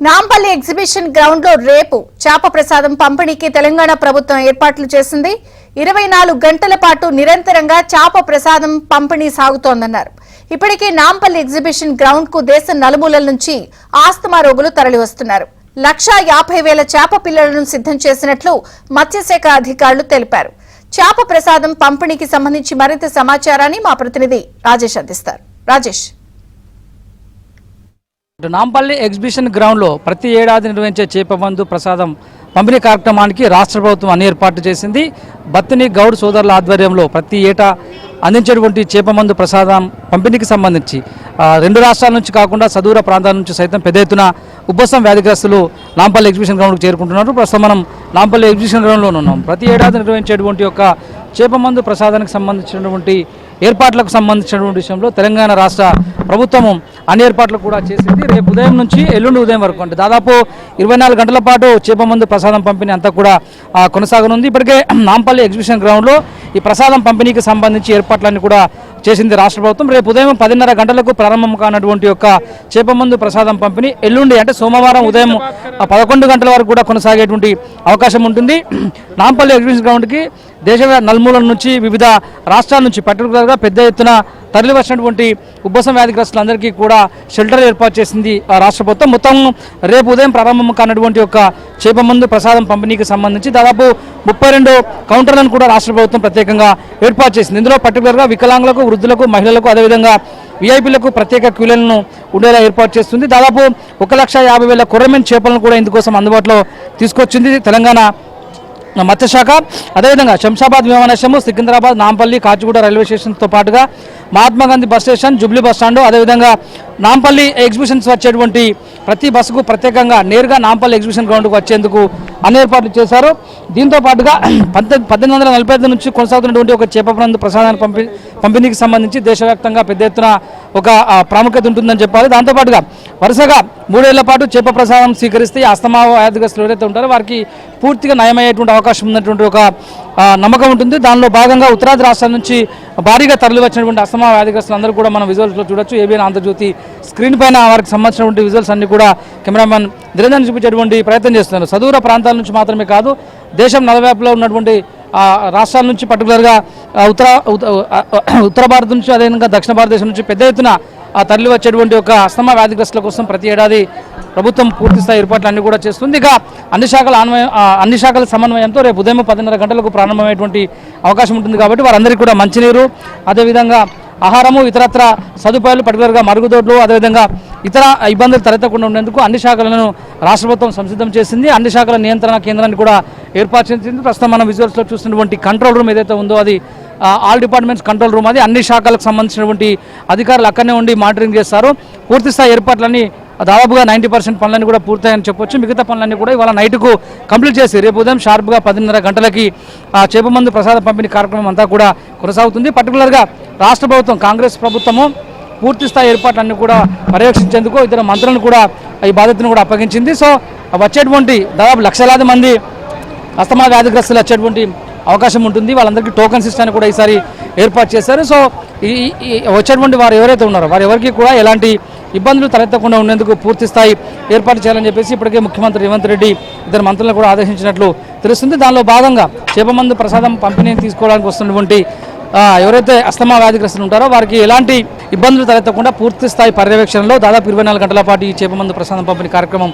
Nampally exhibition ground లో రేపు చేప ప్రసాదం పంపిణీకి తెలంగాణ ప్రభుత్వం ఏర్పాట్లు చేసింది. 24 గంటల పాటు నిరంతరంగా చేప ప్రసాదం పంపిణీ సాగుతోందన్నారు. ఇప్పటికే నాంపల్లి ఎగ్జిబిషన్ గ్రౌండ్ కు దేశం నలుమూలల నుంచి ఆస్తమా రోగులు తరలివస్తున్నారు. 1,50,000 చేప పిల్లలను సిద్ధం చేసినట్లు మత్స్యశాఖ అధికారులు తెలిపారు. చేప ప్రసాదం పంపిణీకి సంబంధించి మరింత సమాచారాన్ని మా ప్రతినిధి రాజేష్ అందిస్తారు. రాజేష్, నాంపల్లి ఎగ్జిబిషన్ గ్రౌండ్లో ప్రతి ఏడాది నిర్వహించే చేపమందు ప్రసాదం పంపిణీ కార్యక్రమానికి రాష్ట్ర ప్రభుత్వం అన్ని ఏర్పాట్లు చేసింది. బత్తిని గౌడ్ సోదరుల ఆధ్వర్యంలో ప్రతి ఏటా అందించేటువంటి చేపమందు ప్రసాదం పంపిణీకి సంబంధించి రెండు రాష్ట్రాల నుంచి కాకుండా సదూర ప్రాంతాల నుంచి సైతం పెద్ద ఎత్తున ఉబ్బసం వ్యాధిగ్రస్తులు నాంపల్లి ఎగ్జిబిషన్ గ్రౌండ్కి చేరుకుంటున్నారు. ప్రస్తుతం మనం నాంపల్లి ఎగ్జిబిషన్ గ్రౌండ్లో ఉన్నాం. ప్రతి ఏడాది నిర్వహించేటువంటి యొక్క చేపమందు ప్రసాదానికి సంబంధించినటువంటి ఏర్పాట్లకు సంబంధించినటువంటి విషయంలో తెలంగాణ రాష్ట్ర ప్రభుత్వము అన్ని ఏర్పాట్లు కూడా చేసింది. రేపు ఉదయం నుంచి ఎల్లుండి ఉదయం వరకు అంటే దాదాపు 24 గంటల పాటు చేపమందు ప్రసాదం పంపిణీ అంతా కూడా కొనసాగనుంది. ఇప్పటికే నాంపల్లి ఎగ్జిబిషన్ గ్రౌండ్లో ఈ ప్రసాదం పంపిణీకి సంబంధించి ఏర్పాట్లన్నీ కూడా చేసింది రాష్ట్ర ప్రభుత్వం. రేపు ఉదయం 10:30 గంటలకు ప్రారంభం కానటువంటి యొక్క చేపమందు ప్రసాదం పంపిణీ ఎల్లుండి అంటే సోమవారం ఉదయం 11 గంటల వరకు కూడా కొనసాగేటువంటి అవకాశం ఉంటుంది. నాంపల్లి ఎగ్జిబిషన్ గ్రౌండ్కి దేశ నలుమూలల నుంచి వివిధ రాష్ట్రాల నుంచి పర్టికులర్గా పెద్ద ఎత్తున తరలి వచ్చినటువంటి ఉబ్బసం వ్యాధిగ్రస్తులందరికీ కూడా షెల్టర్ ఏర్పాటు చేసింది రాష్ట్ర ప్రభుత్వం. మొత్తం రేపు ఉదయం ప్రారంభం కానటువంటి యొక్క చేపమందు ప్రసాదం పంపిణీకి సంబంధించి దాదాపు 32 కౌంటర్లను కూడా రాష్ట్ర ప్రభుత్వం ప్రత్యేకంగా ఏర్పాటు చేసింది. ఇందులో పర్టికులర్గా వికలాంగులకు, వృద్ధులకు, మహిళలకు, అదేవిధంగా విఐపీలకు ప్రత్యేక క్యూలను ఉండేలా ఏర్పాటు చేస్తుంది. దాదాపు 1,50,000 కొర్రమీన్ చేపలను కూడా ఇందుకోసం అందుబాటులో తీసుకొచ్చింది తెలంగాణ మత్స్యశాఖ. అదేవిధంగా శంషాబాద్ విమానాశ్రయం, సికింద్రాబాద్, నాంపల్లి, కాచిగూడ రైల్వే స్టేషన్తో పాటుగా Mahatma Gandhi bus station, Jubilee bus stand, అదేవిధంగా నాంపల్లి ఎగ్జిబిషన్స్ వచ్చేటువంటి ప్రతి బస్సుకు ప్రత్యేకంగా నేరుగా నాంపల్లి ఎగ్జిబిషన్ గ్రౌండ్కు వచ్చేందుకు అన్ని ఏర్పాట్లు చేశారు. దీంతో పాటుగా 1845 నుంచి కొనసాగుతున్నటువంటి ఒక చేపమందు ప్రసాదాన్ని పంపిణీకి సంబంధించి దేశవ్యాప్తంగా పెద్ద ఎత్తున ఒక ప్రాముఖ్యత ఉంటుందని చెప్పాలి. దాంతోపాటుగా వరుసగా 3 ఏళ్ల పాటు చేప ప్రసాదం స్వీకరిస్తే ఆస్తమా వ్యాధిగ్రస్తులు ఎవరైతే ఉంటారో వారికి పూర్తిగా నయమయ్యేటువంటి అవకాశం ఉన్నటువంటి ఒక నమ్మకం ఉంటుంది. దానిలో భాగంగా ఉత్తరాది రాష్ట్రాల నుంచి భారీగా తరలి వచ్చినటువంటి ఆస్తమా వ్యాధిగ్రస్తులు అందరూ కూడా మనం విజువల్స్లో చూడొచ్చు. ఏబిఎన్ ఆంధ్రజ్యోతి స్క్రీన్ పైన వారికి సంబంధించినటువంటి విజువల్స్ అన్ని కూడా కెమెరామెన్ నిరంజన్ చూపించేటువంటి ప్రయత్నం చేస్తున్నారు. సదూర ప్రాంతాల నుంచి మాత్రమే కాదు, దేశం నలువైపులో ఉన్నటువంటి రాష్ట్రాల నుంచి పర్టికులర్గా ఉత్తర భారత నుంచి, అదేవిధంగా దక్షిణ భారతదేశం నుంచి పెద్ద ఎత్తున తరలి వచ్చేటువంటి ఒక ఆస్తమా వ్యాధిగ్రస్తుల కోసం ప్రతి ఏడాది ప్రభుత్వం పూర్తిస్థాయి ఏర్పాట్లు అన్ని కూడా చేస్తుంది. ఇక అన్ని శాఖల సమన్వయంతో రేపు ఉదయం 10:30 గంటలకు ప్రారంభమయ్యేటువంటి అవకాశం ఉంటుంది. కాబట్టి వారందరికీ కూడా మంచినీరు, అదేవిధంగా ఆహారము, ఇతరత్ర సదుపాయాలు పర్టికులర్గా మరుగుదొడ్లు, అదేవిధంగా ఇతర ఇబ్బందులు తలెత్తకుండా ఉండేందుకు అన్ని శాఖలను రాష్ట్ర ప్రభుత్వం సంసిద్ధం చేసింది. అన్ని శాఖల నియంత్రణ కేంద్రాన్ని కూడా ఏర్పాటు చేసింది. ప్రస్తుతం మనం విజువల్స్లో చూస్తున్నటువంటి కంట్రోల్ రూమ్ ఏదైతే ఉందో అది ఆల్ డిపార్ట్మెంట్స్ కంట్రోల్ రూమ్. అది అన్ని శాఖలకు సంబంధించినటువంటి అధికారులు అక్కడనే ఉండి మానిటరింగ్ చేస్తారు. పూర్తిస్థాయి ఏర్పాట్లన్నీ దాదాపుగా 90% పనులన్నీ కూడా పూర్తయ్యని చెప్పొచ్చు. మిగతా పనులన్నీ కూడా ఇవాళ నైట్కు కంప్లీట్ చేసి రేపు ఉదయం షార్ప్గా 10:30 గంటలకి చేపమందు ప్రసాద పంపిణీ కార్యక్రమం అంతా కూడా కొనసాగుతుంది. పర్టికులర్గా రాష్ట్ర ప్రభుత్వం, కాంగ్రెస్ ప్రభుత్వము పూర్తిస్థాయి ఏర్పాట్లన్నీ కూడా పర్యవేక్షించేందుకు ఇతర మంత్రులను కూడా ఈ బాధ్యతను కూడా అప్పగించింది. సో వచ్చేటువంటి దాదాపు లక్షలాది మంది ఆస్తమా వ్యాధిగ్రస్తులు వచ్చేటువంటి అవకాశం ఉంటుంది. వాళ్ళందరికీ టోకన్ సిస్టాన్ని కూడా ఈసారి ఏర్పాటు చేశారు. సో ఈ వచ్చేటువంటి వారు ఎవరైతే ఉన్నారో వారు ఎవరికి కూడా ఎలాంటి ఇబ్బందులు తలెత్తకుండా ఉండేందుకు పూర్తి స్థాయి ఏర్పాటు చేయాలని చెప్పేసి ఇప్పటికే ముఖ్యమంత్రి రేవంత్ రెడ్డి ఇద్దరు మంత్రులను కూడా ఆదేశించినట్లు తెలుస్తుంది. దానిలో భాగంగా చేపమందు ప్రసాదం పంపిణీని తీసుకోవడానికి వస్తున్నటువంటి ఎవరైతే ఆస్తమా వ్యాధిగ్రస్తులు ఉంటారో వారికి ఎలాంటి ఇబ్బందులు తలెత్తకుండా పూర్తి స్థాయి పర్యవేక్షణలో దాదాపు 24 గంటల పాటు ఈ చేపమందు ప్రసాదం పంపిణీ కార్యక్రమం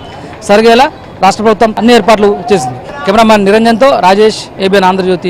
జరిగేలా రాష్ట్ర ప్రభుత్వం అన్ని ఏర్పాట్లు చేసింది. కెమెరామ్యాన్ నిరంజన్తో రాజేష్, ఏబిఎన్ ఆంధ్రజ్యోతి.